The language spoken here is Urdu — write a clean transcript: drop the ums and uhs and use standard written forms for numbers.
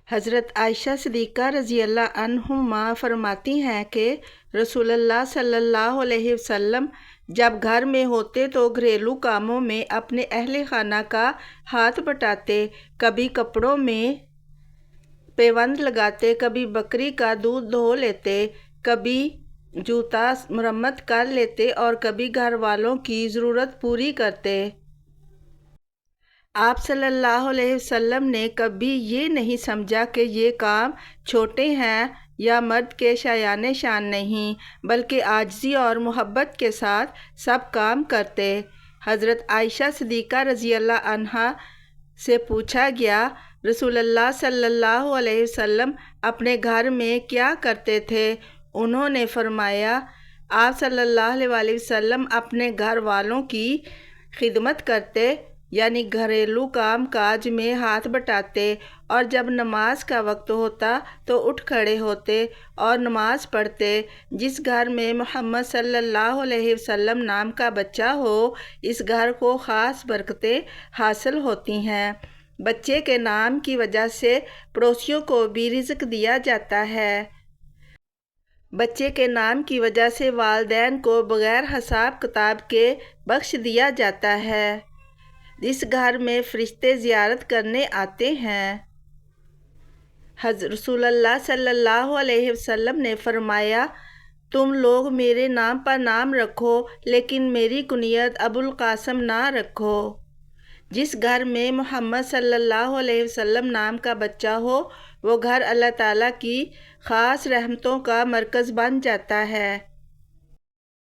حضرت عائشہ صدیقہ رضی اللہ عنہما فرماتی ہیں کہ رسول اللہ صلی اللہ علیہ وسلم جب گھر میں ہوتے تو گھریلو کاموں میں اپنے اہل خانہ کا ہاتھ بٹاتے، کبھی کپڑوں میں پیوند لگاتے، کبھی بکری کا دودھ دھو لیتے، کبھی جوتا مرمت کر لیتے اور کبھی گھر والوں کی ضرورت پوری کرتے۔ آپ صلی اللہ علیہ وسلم نے کبھی یہ نہیں سمجھا کہ یہ کام چھوٹے ہیں یا مرد کے شایان شان نہیں، بلکہ عاجزی اور محبت کے ساتھ سب کام کرتے۔ حضرت عائشہ صدیقہ رضی اللہ عنہا سے پوچھا گیا، رسول اللہ صلی اللہ علیہ وسلم اپنے گھر میں کیا کرتے تھے؟ انہوں نے فرمایا، آپ صلی اللہ علیہ وسلم اپنے گھر والوں کی خدمت کرتے، یعنی گھریلو کام کاج میں ہاتھ بٹاتے، اور جب نماز کا وقت ہوتا تو اٹھ کھڑے ہوتے اور نماز پڑھتے۔ جس گھر میں محمد صلی اللہ علیہ وسلم نام کا بچہ ہو، اس گھر کو خاص برکتیں حاصل ہوتی ہیں۔ بچے کے نام کی وجہ سے پڑوسیوں کو بھی رزق دیا جاتا ہے۔ بچے کے نام کی وجہ سے والدین کو بغیر حساب کتاب کے بخش دیا جاتا ہے۔ اس گھر میں فرشتے زیارت کرنے آتے ہیں۔ رسول اللہ صلی اللہ علیہ وسلم نے فرمایا، تم لوگ میرے نام پر نام رکھو، لیکن میری کنیت ابو القاسم نہ رکھو۔ جس گھر میں محمد صلی اللہ علیہ وسلم نام کا بچہ ہو، وہ گھر اللہ تعالیٰ کی خاص رحمتوں کا مرکز بن جاتا ہے۔